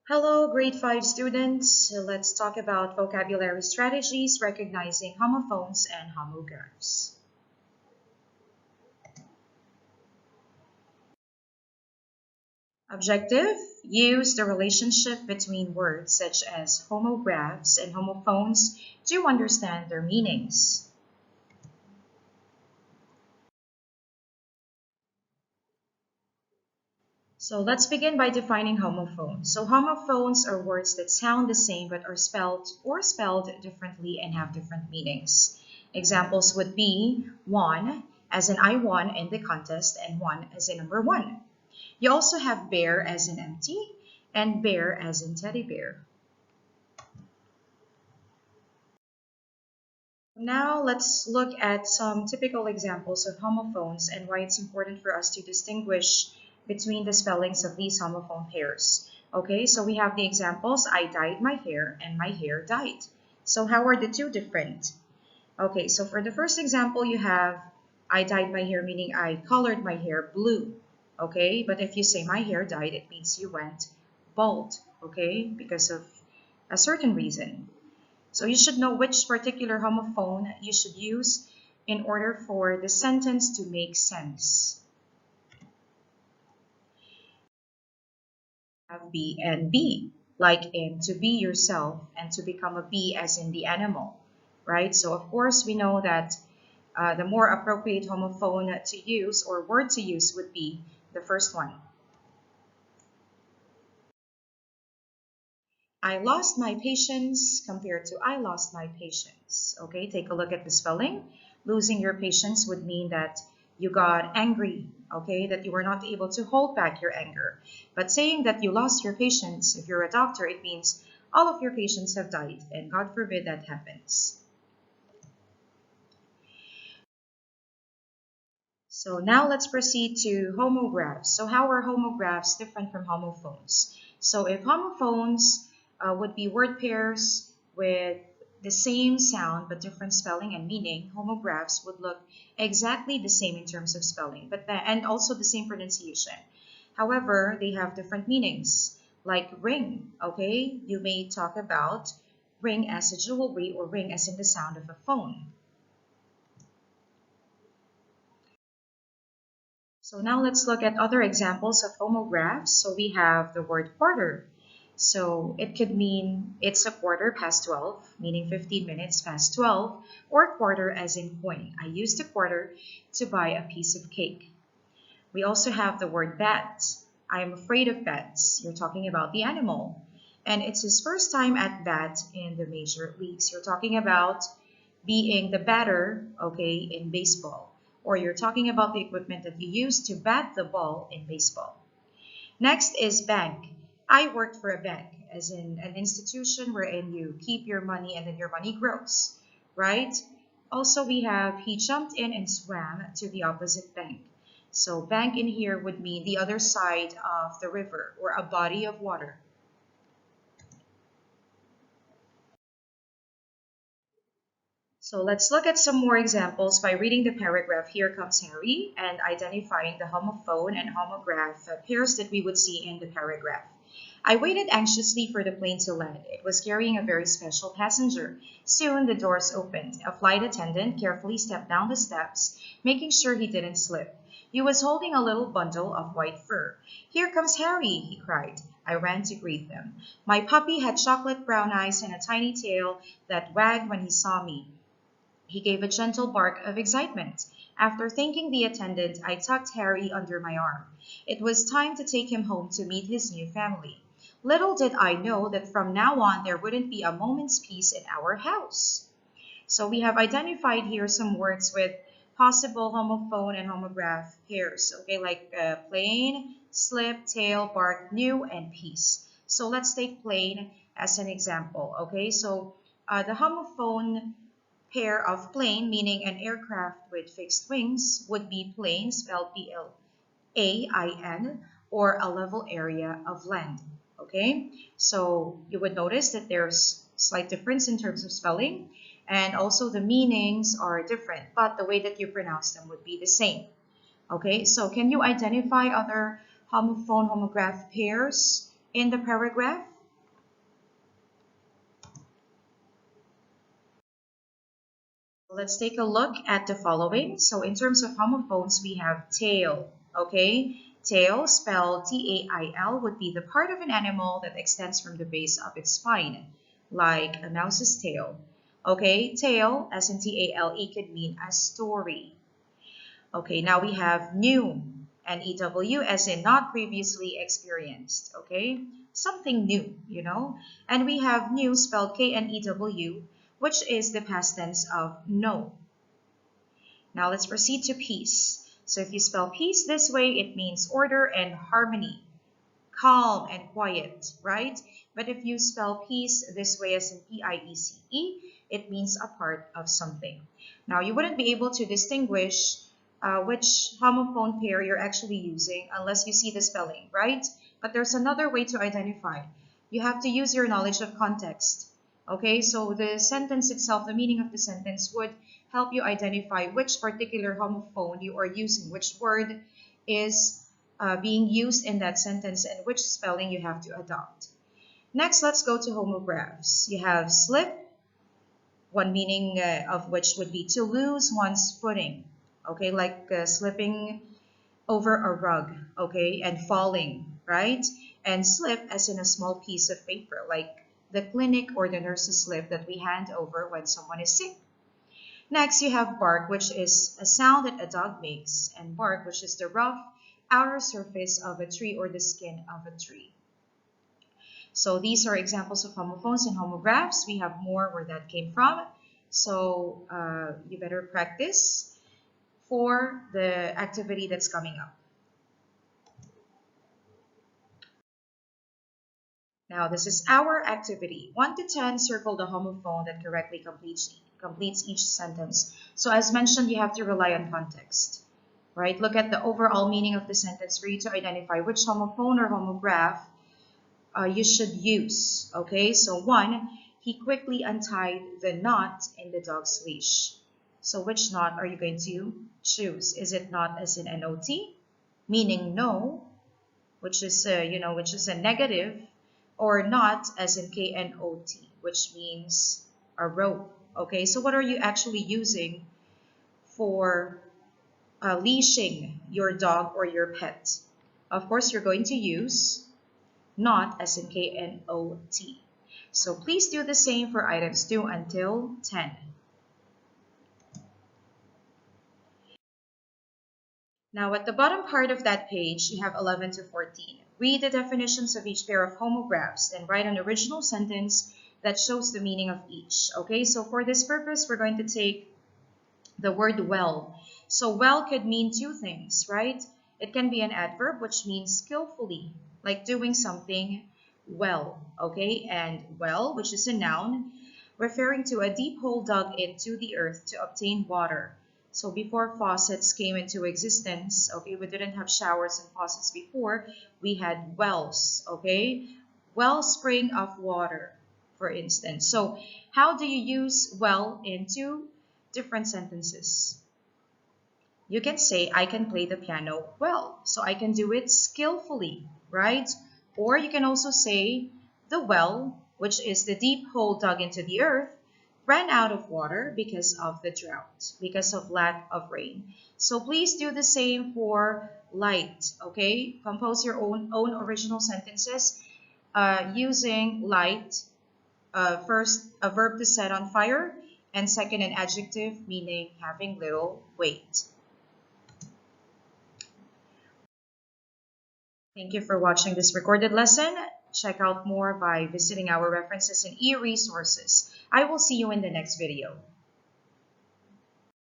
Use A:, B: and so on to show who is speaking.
A: Hello, grade 5 students. Let's talk about vocabulary strategies recognizing homophones and homographs. Objective: use the relationship between words such as homographs and homophones to understand their meanings. So let's begin by defining homophones. So homophones are words that sound the same but are spelled differently and have different meanings. Examples would be one, as in I won in the contest, and one as in number one. You also have bear as in empty and bear as in teddy bear. Now let's look at some typical examples of homophones and why it's important for us to distinguish between the spellings of these homophone pairs. Okay, so we have the examples: I dyed my hair and my hair dyed. So how are the two different? Okay, so for the first example, you have I dyed my hair, meaning I colored my hair blue. Okay, but if you say my hair dyed, it means you went bald, okay, because of a certain reason. So you should know which particular homophone you should use in order for the sentence to make sense. Have be and be, like in to be yourself and to become a bee as in the animal, right? So of course we know that the more appropriate homophone to use or word to use would be the first one. I lost my patience compared to I lost my patience. Okay, take a look at the spelling. Losing your patience would mean that you got angry, okay, that you were not able to hold back your anger. But saying that you lost your patience, if you're a doctor, it means all of your patients have died, and God forbid that happens. So now let's proceed to homographs. So how are homographs different from homophones? So if homophones would be word pairs with the same sound but different spelling and meaning, homographs would look exactly the same in terms of spelling, and also the same pronunciation. However, they have different meanings, like ring. Okay, you may talk about ring as a jewelry or ring as in the sound of a phone. So now let's look at other examples of homographs. So we have the word quarter. So it could mean it's a quarter past 12, meaning 15 minutes past 12, or quarter as in coin. I used a quarter to buy a piece of cake. We also have the word bat. I am afraid of bats. You're talking about the animal. And it's his first time at bat in the major leagues. You're talking about being the batter, okay, in baseball. Or you're talking about the equipment that you use to bat the ball in baseball. Next is bank. I worked for a bank, as in an institution wherein you keep your money and then your money grows, right? Also, we have he jumped in and swam to the opposite bank. So bank in here would mean the other side of the river or a body of water. So let's look at some more examples by reading the paragraph Here Comes Harry and identifying the homophone and homograph pairs that we would see in the paragraph. I waited anxiously for the plane to land. It was carrying a very special passenger. Soon the doors opened. A flight attendant carefully stepped down the steps, making sure he didn't slip. He was holding a little bundle of white fur. Here comes Harry, he cried. I ran to greet him. My puppy had chocolate brown eyes and a tiny tail that wagged when he saw me. He gave a gentle bark of excitement. After thanking the attendant, I tucked Harry under my arm. It was time to take him home to meet his new family. Little did I know that from now on there wouldn't be a moment's peace in our house. So we have identified here some words with possible homophone and homograph pairs. Okay, like plain, slip, tail, bark, new, and peace. So let's take plain as an example. Okay, so the homophone pair of plane, meaning an aircraft with fixed wings, would be plane, spelled P-L-A-I-N, or a level area of land. Okay, so you would notice that there's slight difference in terms of spelling, and also the meanings are different, but the way that you pronounce them would be the same. Okay, so can you identify other homophone homograph pairs in the paragraph? Let's take a look at the following. So in terms of homophones, we have tail, okay? Tail, spelled T-A-I-L, would be the part of an animal that extends from the base of its spine, like a mouse's tail. Okay, tail, as in T-A-L-E, could mean a story. Okay, now we have new, N-E-W, as in not previously experienced, okay? Something new, you know? And we have new, spelled K-N-E-W, which is the past tense of know. Now let's proceed to peace. So if you spell peace this way, it means order and harmony, calm and quiet, right? But if you spell peace this way, as in P-I-E-C-E, it means a part of something. Now you wouldn't be able to distinguish which homophone pair you're actually using unless you see the spelling, right? But there's another way to identify. You have to use your knowledge of context. Okay, so the sentence itself, the meaning of the sentence would help you identify which particular homophone you are using, which word is being used in that sentence, and which spelling you have to adopt. Next, let's go to homographs. You have slip, one meaning of which would be to lose one's footing. Okay, like slipping over a rug, okay, and falling, right? And slip as in a small piece of paper, like the clinic or the nurse's slip that we hand over when someone is sick. Next, you have bark, which is a sound that a dog makes, and bark, which is the rough outer surface of a tree or the skin of a tree. So these are examples of homophones and homographs. We have more where that came from. So you better practice for the activity that's coming up. Now this is our activity. 1 to 10, circle the homophone that correctly completes each sentence. So as mentioned, you have to rely on context, right? Look at the overall meaning of the sentence for you to identify which homophone or homograph you should use. Okay, so 1, he quickly untied the knot in the dog's leash. So which knot are you going to choose? Is it knot as in N-O-T, meaning no, which is which is a negative, or knot as in K-N-O-T, which means a rope? Okay, so what are you actually using for leashing your dog or your pet? Of course, you're going to use knot as in K-N-O-T. So please do the same for items 2 until 10. Now at the bottom part of that page, you have 11 to 14. Read the definitions of each pair of homographs and write an original sentence that shows the meaning of each. Okay, so for this purpose, we're going to take the word well. So well could mean two things, right? It can be an adverb, which means skillfully, like doing something well, okay? And well, which is a noun, referring to a deep hole dug into the earth to obtain water. So before faucets came into existence, okay, we didn't have showers and faucets before. We had wells, okay? Wellspring of water, for instance. So how do you use well in two different sentences? You can say, I can play the piano well. So I can do it skillfully, right? Or you can also say, the well, which is the deep hole dug into the earth, ran out of water because of the drought, because of lack of rain. So please do the same for light, okay? Compose your own original sentences using light. First, a verb to set on fire, and second, an adjective meaning having little weight. Thank you for watching this recorded lesson. Check out more by visiting our references and e-resources. I will see you in the next video.